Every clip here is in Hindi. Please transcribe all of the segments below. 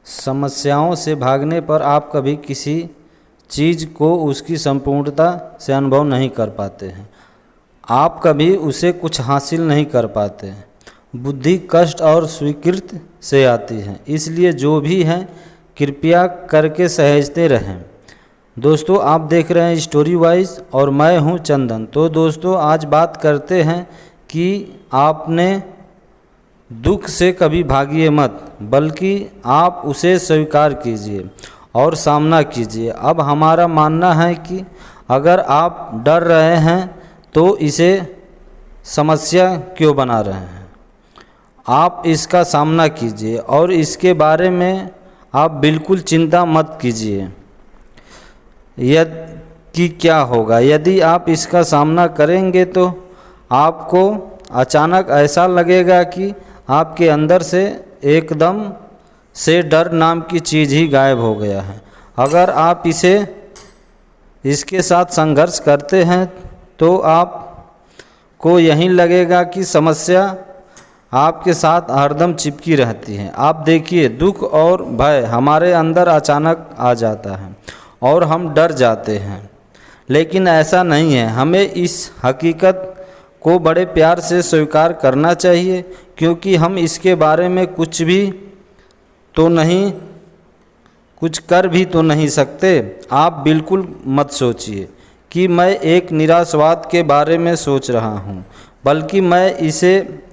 समस्याओं से भागने पर आप कभी किसी चीज़ को उसकी संपूर्णता से अनुभव नहीं कर पाते हैं। आप कभी उसे कुछ हासिल नहीं कर पाते हैं। बुद्धि कष्ट और स्वीकृति से आती है, इसलिए जो भी है कृपया करके सहेजते रहें। दोस्तों, आप देख रहे हैं स्टोरी वाइज और मैं हूं चंदन। तो दोस्तों, आज बात करते हैं कि आपने दुख से कभी भागिए मत, बल्कि आप उसे स्वीकार कीजिए और सामना कीजिए। अब हमारा मानना है कि अगर आप डर रहे हैं तो इसे समस्या क्यों बना रहे हैं। आप इसका सामना कीजिए और इसके बारे में आप बिल्कुल चिंता मत कीजिए कि क्या होगा। यदि आप इसका सामना करेंगे तो आपको अचानक ऐसा लगेगा कि आपके अंदर से एकदम से डर नाम की चीज़ ही गायब हो गया है। अगर आप इसके साथ संघर्ष करते हैं तो आपको यही लगेगा कि समस्या आपके साथ हरदम चिपकी रहती है। आप देखिए, दुख और भय हमारे अंदर अचानक आ जाता है और हम डर जाते हैं, लेकिन ऐसा नहीं है। हमें इस हकीकत को बड़े प्यार से स्वीकार करना चाहिए, क्योंकि हम इसके बारे में कुछ कर भी तो नहीं सकते। आप बिल्कुल मत सोचिए कि मैं एक निराशावाद के बारे में सोच रहा हूँ, बल्कि मैं इसे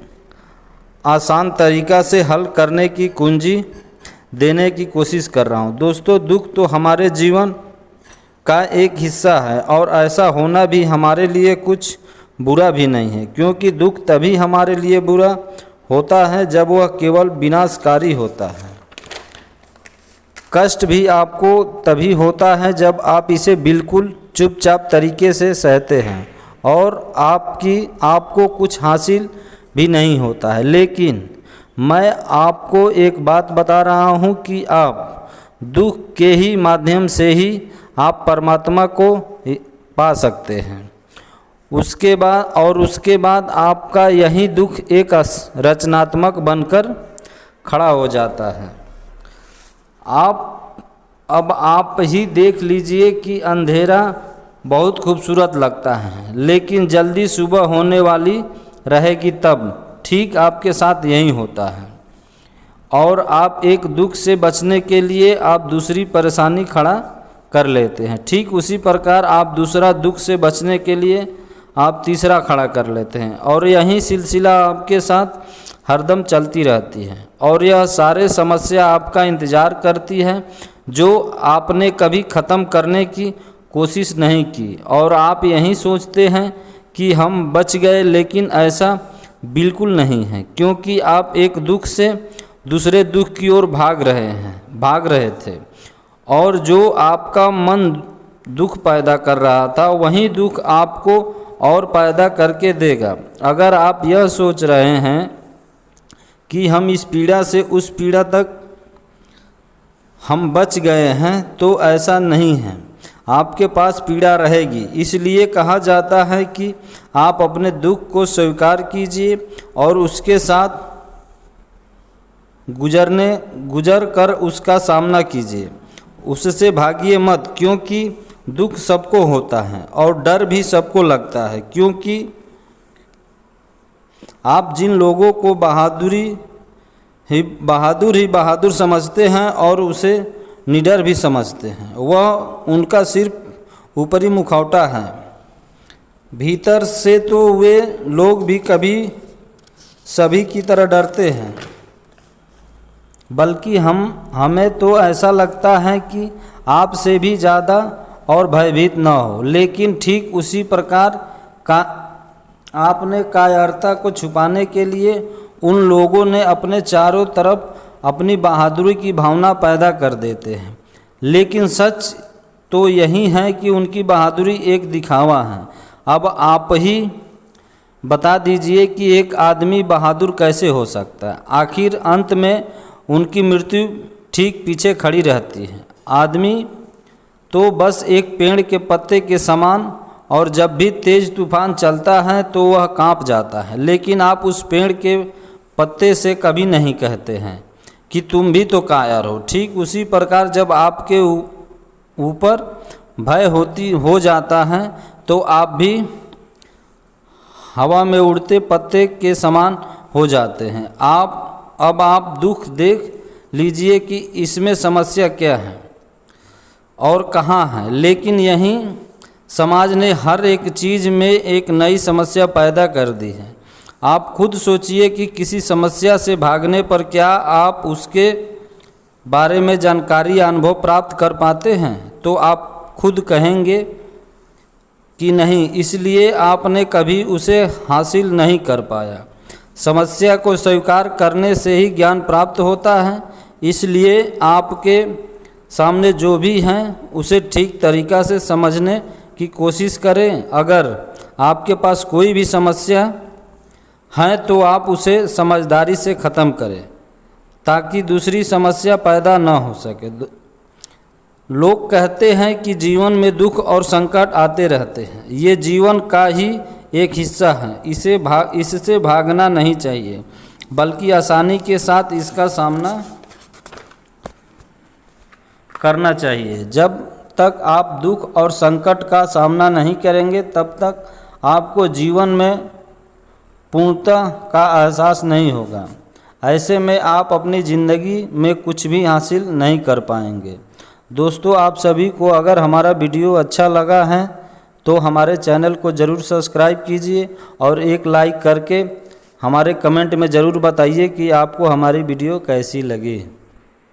आसान तरीक़ा से हल करने की कुंजी देने की कोशिश कर रहा हूँ। दोस्तों, दुख तो हमारे जीवन का एक हिस्सा है और ऐसा होना भी हमारे लिए कुछ बुरा भी नहीं है, क्योंकि दुख तभी हमारे लिए बुरा होता है जब वह केवल विनाशकारी होता है। कष्ट भी आपको तभी होता है जब आप इसे बिल्कुल चुपचाप तरीके से सहते हैं और आपको कुछ हासिल भी नहीं होता है। लेकिन मैं आपको एक बात बता रहा हूँ कि आप दुख के ही माध्यम से ही आप परमात्मा को पा सकते हैं। उसके बाद आपका यही दुख एक रचनात्मक बनकर खड़ा हो जाता है। अब आप ही देख लीजिए कि अंधेरा बहुत खूबसूरत लगता है, लेकिन जल्दी सुबह होने वाली रहेगी तब ठीक आपके साथ यही होता है। और आप एक दुख से बचने के लिए आप दूसरी परेशानी खड़ा कर लेते हैं। ठीक उसी प्रकार आप दूसरा दुख से बचने के लिए आप तीसरा खड़ा कर लेते हैं, और यही सिलसिला आपके साथ हरदम चलती रहती है। और यह सारे समस्या आपका इंतज़ार करती है जो आपने कभी ख़त्म करने की कोशिश नहीं की। और आप यही सोचते हैं कि हम बच गए, लेकिन ऐसा बिल्कुल नहीं है, क्योंकि आप एक दुख से दूसरे दुख की ओर भाग रहे थे, और जो आपका मन दुख पैदा कर रहा था वही दुख आपको और पैदा करके देगा। अगर आप यह सोच रहे हैं कि हम इस पीड़ा से उस पीड़ा तक हम बच गए हैं, तो ऐसा नहीं है। आपके पास पीड़ा रहेगी। इसलिए कहा जाता है कि आप अपने दुख को स्वीकार कीजिए और उसके साथ गुजर कर उसका सामना कीजिए। उससे भागिए मत, क्योंकि दुख सबको होता है और डर भी सबको लगता है, क्योंकि आप जिन लोगों को बहादुर समझते हैं और उसे निडर भी समझते हैं, वह उनका सिर्फ ऊपरी मुखौटा है। भीतर से तो वे लोग भी कभी सभी की तरह डरते हैं, बल्कि हमें तो ऐसा लगता है कि आपसे भी ज़्यादा और भयभीत न हो। लेकिन ठीक उसी प्रकार का आपने कायरता को छुपाने के लिए उन लोगों ने अपने चारों तरफ अपनी बहादुरी की भावना पैदा कर देते हैं। लेकिन सच तो यही है कि उनकी बहादुरी एक दिखावा है। अब आप ही बता दीजिए कि एक आदमी बहादुर कैसे हो सकता है। आखिर अंत में उनकी मृत्यु ठीक पीछे खड़ी रहती है। आदमी तो बस एक पेड़ के पत्ते के समान, और जब भी तेज तूफान चलता है तो वह कांप जाता है। लेकिन आप उस पेड़ के पत्ते से कभी नहीं कहते हैं कि तुम भी तो कायर हो। ठीक उसी प्रकार जब आपके ऊपर भय हो जाता है तो आप भी हवा में उड़ते पत्ते के समान हो जाते हैं। अब आप दुख देख लीजिए कि इसमें समस्या क्या है और कहाँ है। लेकिन यहीं समाज ने हर एक चीज़ में एक नई समस्या पैदा कर दी है। आप खुद सोचिए कि किसी समस्या से भागने पर क्या आप उसके बारे में जानकारी या अनुभव प्राप्त कर पाते हैं? तो आप खुद कहेंगे कि नहीं, इसलिए आपने कभी उसे हासिल नहीं कर पाया। समस्या को स्वीकार करने से ही ज्ञान प्राप्त होता है। इसलिए आपके सामने जो भी हैं उसे ठीक तरीक़ा से समझने की कोशिश करें। अगर आपके पास कोई भी समस्या है तो आप उसे समझदारी से ख़त्म करें ताकि दूसरी समस्या पैदा न हो सके। लोग कहते हैं कि जीवन में दुख और संकट आते रहते हैं। ये जीवन का ही एक हिस्सा है। इससे भागना नहीं चाहिए बल्कि आसानी के साथ इसका सामना करना चाहिए। जब तक आप दुख और संकट का सामना नहीं करेंगे तब तक आपको जीवन में पूर्णता का एहसास नहीं होगा। ऐसे में आप अपनी ज़िंदगी में कुछ भी हासिल नहीं कर पाएंगे। दोस्तों, आप सभी को अगर हमारा वीडियो अच्छा लगा है तो हमारे चैनल को ज़रूर सब्सक्राइब कीजिए और एक लाइक करके हमारे कमेंट में ज़रूर बताइए कि आपको हमारी वीडियो कैसी लगी।